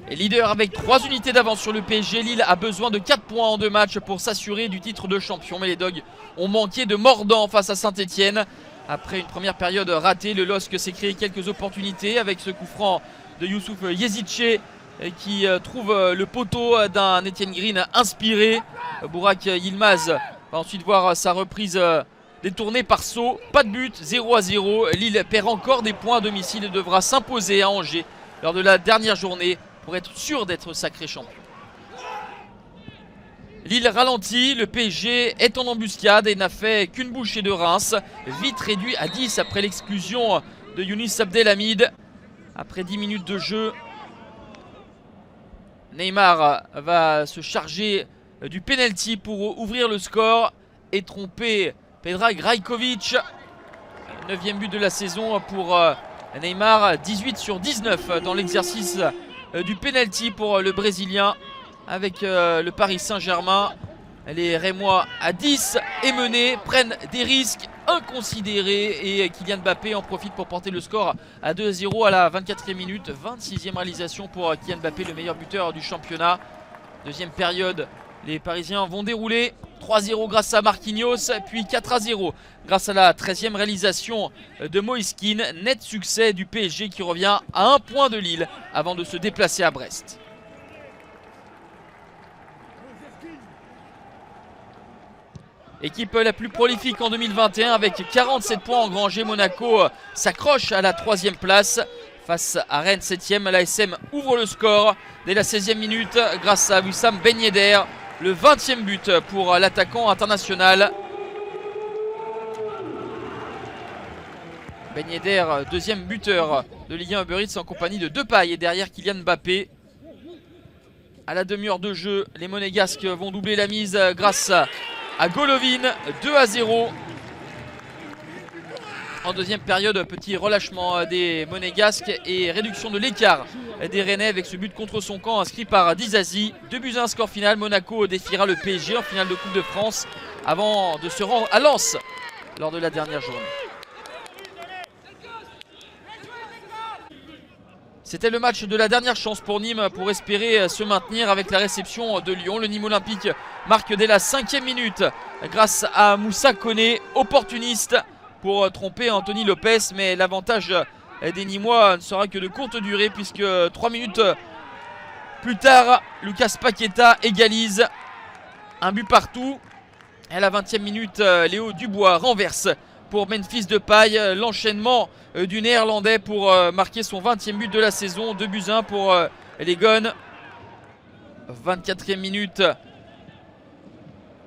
Et leader avec 3 unités d'avance sur le PSG. Lille a besoin de 4 points en 2 matchs pour s'assurer du titre de champion. Mais les Dogs ont manqué de mordant face à Saint-Etienne. Après une première période ratée, le LOSC s'est créé quelques opportunités avec ce coup franc de Youssouf Yezice qui trouve le poteau d'un Etienne Green inspiré. Burak Yilmaz va ensuite voir sa reprise détournée par Sceaux. Pas de but, 0-0. Lille perd encore des points à domicile et devra s'imposer à Angers lors de la dernière journée pour être sûr d'être sacré champion. Lille ralentit, le PSG est en embuscade et n'a fait qu'une bouchée de Reims. Vite réduit à 10 après l'exclusion de Younis Abdelhamid. Après 10 minutes de jeu, Neymar va se charger du penalty pour ouvrir le score et tromper Predrag Rajkovic. 9e but de la saison pour Neymar, 18 sur 19 dans l'exercice du penalty pour le Brésilien avec le Paris Saint-Germain. Les Rémois à 10 et menés prennent des risques inconsidérés et Kylian Mbappé en profite pour porter le score à 2-0 à la 24e minute. 26e réalisation pour Kylian Mbappé, le meilleur buteur du championnat. Deuxième période, les Parisiens vont dérouler. 3-0 grâce à Marquinhos, puis 4-0 grâce à la 13e réalisation de Moïse Kean. Net succès du PSG qui revient à 1 point de Lille avant de se déplacer à Brest. Équipe la plus prolifique en 2021 avec 47 points engrangés. Monaco s'accroche à la 3e place face à Rennes 7e. L'ASM ouvre le score dès la 16e minute grâce à Wissam Ben Yedder. Le 20e but pour l'attaquant international. Ben Yedder, deuxième buteur de Ligue 1 Uber Eats en compagnie de Depay et derrière Kylian Mbappé. À la demi-heure de jeu, les Monégasques vont doubler la mise grâce à Golovin, 2-0. En deuxième période, petit relâchement des Monégasques et réduction de l'écart des Rennais avec ce but contre son camp inscrit par Dizazi. 2-1 score final. Monaco défiera le PSG en finale de Coupe de France avant de se rendre à Lens lors de la dernière journée. C'était le match de la dernière chance pour Nîmes pour espérer se maintenir avec la réception de Lyon. Le Nîmes Olympique marque dès la 5e minute grâce à Moussa Koné, opportuniste pour tromper Anthony Lopez. Mais l'avantage des Nîmois ne sera que de courte durée puisque 3 minutes plus tard, Lucas Paqueta égalise. Un but partout. Et à la 20e minute, Léo Dubois renverse pour Memphis Depay. L'enchaînement du Néerlandais pour marquer son 20e but de la saison. 2-1 pour les Gones. 24e minute.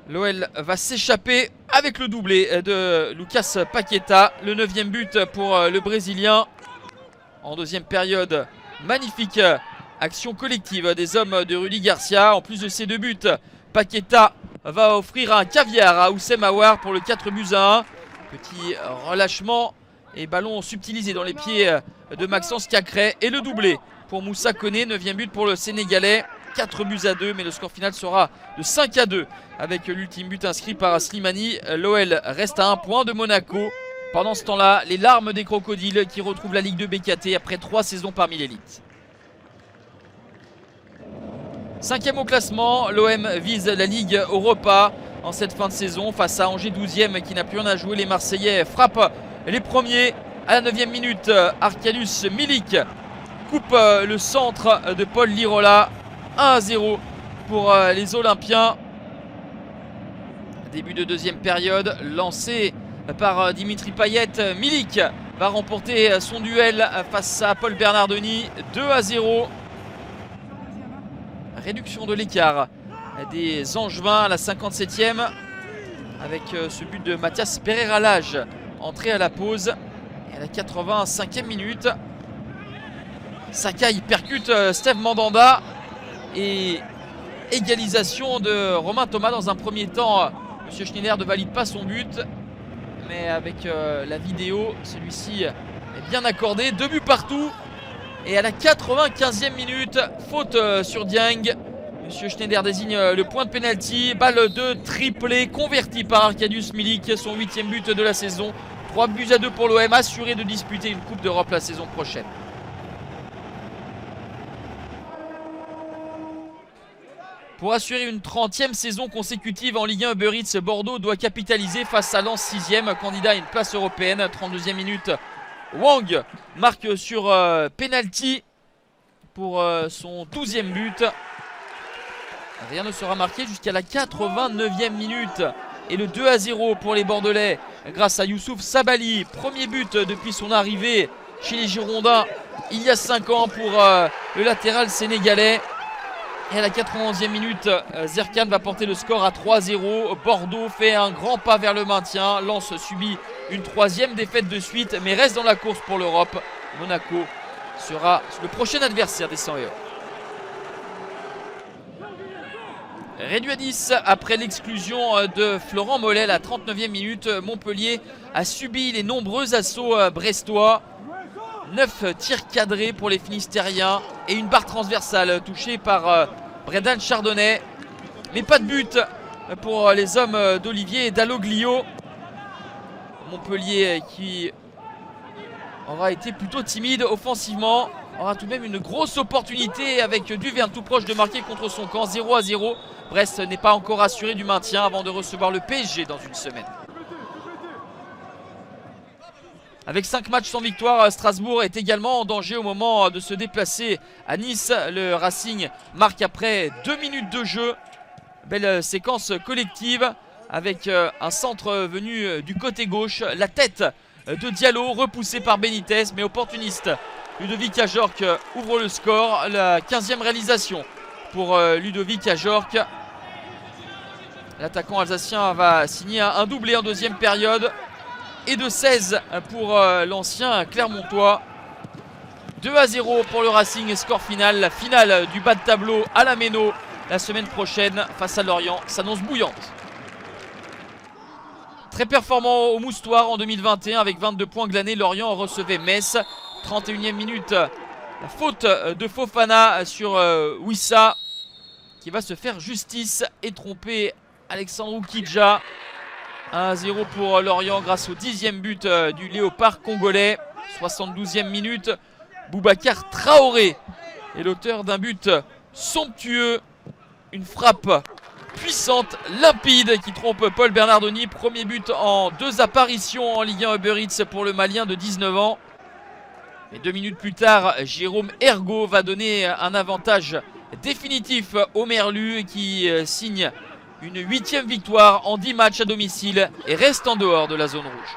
L'OL va s'échapper avec le doublé de Lucas Paqueta. Le 9e but pour le Brésilien. En deuxième période, magnifique action collective des hommes de Rudy Garcia. En plus de ces 2 buts, Paqueta va offrir un caviar à Oussem Aouar pour le 4-1. Petit relâchement et ballon subtilisé dans les pieds de Maxence Cacré. Et le doublé pour Moussa Koné, 9e but pour le Sénégalais. 4-2, mais le score final sera de 5-2 avec l'ultime but inscrit par Slimani. L'OL reste à 1 point de Monaco. Pendant ce temps-là, les larmes des crocodiles qui retrouvent la Ligue 2 BKT après 3 saisons parmi l'élite. 5e au classement, l'OM vise la Ligue Europa en cette fin de saison face à Angers 12e qui n'a plus rien à jouer. Les Marseillais frappent les premiers à la 9e minute. Arkadiusz Milik coupe le centre de Paul Lirola. 1-0 pour les Olympiens. Début de deuxième période, lancé par Dimitri Payet. Milik va remporter son duel face à Paul Bernardoni. 2-0. Réduction de l'écart des Angevins à la 57e avec ce but de Mathias Pereira-Lage entré à la pause. Et à la 85e minute, Sakai percute Steve Mandanda et égalisation de Romain Thomas. Dans un premier temps, Monsieur Schneider ne valide pas son but, mais avec la vidéo, celui-ci est bien accordé. 2 buts partout. Et à la 95e minute, faute sur Dieng. Monsieur Schneider désigne le point de pénalty. Balle de triplé converti par Arkadiusz Milik, son 8e but de la saison. 3-2 pour l'OM, assuré de disputer une Coupe d'Europe la saison prochaine. Pour assurer une 30e saison consécutive en Ligue 1, Uber Eats Bordeaux doit capitaliser face à Lens 6e, candidat à une place européenne. 32e minute, Wang marque sur penalty pour son 12e but. Rien ne sera marqué jusqu'à la 89e minute. Et le 2-0 pour les Bordelais grâce à Youssouf Sabaly. Premier but depuis son arrivée chez les Girondins il y a 5 ans pour le latéral sénégalais. Et à la 91e minute, Zerkan va porter le score à 3-0. Bordeaux fait un grand pas vers le maintien. Lens subit une 3e défaite de suite, mais reste dans la course pour l'Europe. Monaco sera le prochain adversaire des 100 heures. Réduit à 10 après l'exclusion de Florent Mollet à la 39e minute. Montpellier a subi les nombreux assauts brestois. 9 tirs cadrés pour les Finistériens et une barre transversale touchée par Brendan Chardonnay. Mais pas de but pour les hommes d'Olivier Dalloglio. Montpellier qui aura été plutôt timide offensivement. Aura tout de même une grosse opportunité avec Duverne tout proche de marquer contre son camp. 0-0. Brest n'est pas encore assuré du maintien avant de recevoir le PSG dans une semaine. Avec 5 matchs sans victoire, Strasbourg est également en danger au moment de se déplacer à Nice. Le Racing marque après 2 minutes de jeu. Belle séquence collective avec un centre venu du côté gauche. La tête de Diallo repoussée par Benitez mais opportuniste. Ludovic Ajorc ouvre le score. La 15e réalisation pour Ludovic Ajorc. L'attaquant alsacien va signer un doublé en deuxième période. Et de 16 pour l'ancien Clermontois. 2-0 pour le Racing, score final. La finale du bas de tableau à la Méno la semaine prochaine face à Lorient s'annonce bouillante. Très performant au Moustoir en 2021 avec 22 points glanés. Lorient recevait Metz. 31e minute, la faute de Fofana sur Wissa qui va se faire justice et tromper Alexandre Kidja. 1-0 pour Lorient grâce au 10e but du Léopard congolais. 72e minute, Boubacar Traoré est l'auteur d'un but somptueux. Une frappe puissante, limpide qui trompe Paul Bernardoni. Premier but en 2 apparitions en Ligue 1 Uber Eats pour le Malien de 19 ans. Et 2 minutes plus tard, Jérôme Ergaud va donner un avantage définitif au Merlu qui signe une 8e victoire en 10 matchs à domicile et reste en dehors de la zone rouge.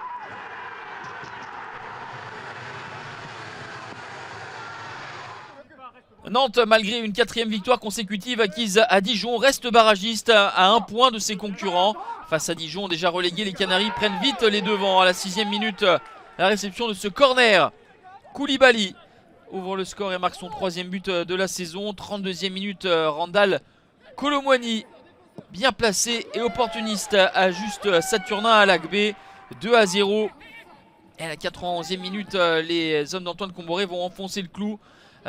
Nantes, malgré une 4e victoire consécutive acquise à Dijon, reste barragiste à 1 point de ses concurrents. Face à Dijon, déjà relégués, les Canaries prennent vite les devants. À la 6e minute, la réception de ce corner. Koulibaly ouvre le score et marque son 3e but de la saison. 32e minute, Randal Colomwani, bien placé et opportuniste, ajuste Saturnin à l'Agbé. 2-0. Et à la 91e minute, les hommes d'Antoine Comboré vont enfoncer le clou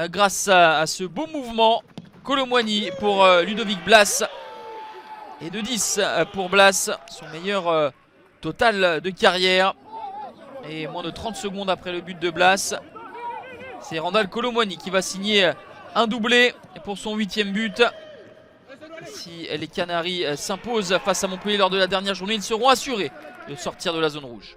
grâce à ce beau mouvement. Colomwani pour Ludovic Blas. Et de 10 pour Blas, son meilleur total de carrière. Et moins de 30 secondes après le but de Blas, c'est Randal Colomwani qui va signer un doublé pour son 8e but. Si les Canaries s'imposent face à Montpellier lors de la dernière journée, ils seront assurés de sortir de la zone rouge.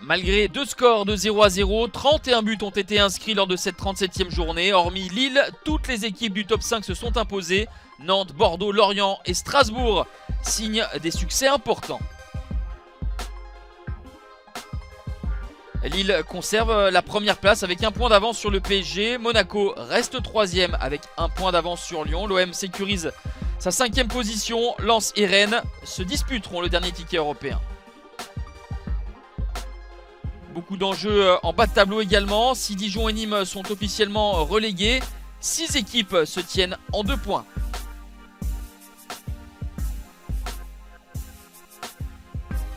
Malgré 2 scores de 0-0, 31 buts ont été inscrits lors de cette 37e journée. Hormis Lille, toutes les équipes du top 5 se sont imposées. Nantes, Bordeaux, Lorient et Strasbourg signent des succès importants. Lille conserve la première place avec 1 point d'avance sur le PSG. Monaco reste 3e avec 1 point d'avance sur Lyon. L'OM sécurise sa 5e position. Lens et Rennes se disputeront le dernier ticket européen. Beaucoup d'enjeux en bas de tableau également. Si Dijon et Nîmes sont officiellement relégués, 6 équipes se tiennent en 2 points.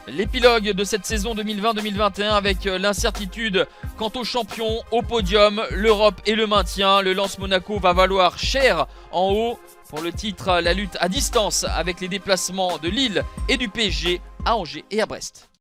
L'épilogue de cette saison 2020-2021 avec l'incertitude quant aux champions, au podium, l'Europe et le maintien. Le Lens Monaco va valoir cher en haut. Pour le titre, la lutte à distance avec les déplacements de Lille et du PSG à Angers et à Brest.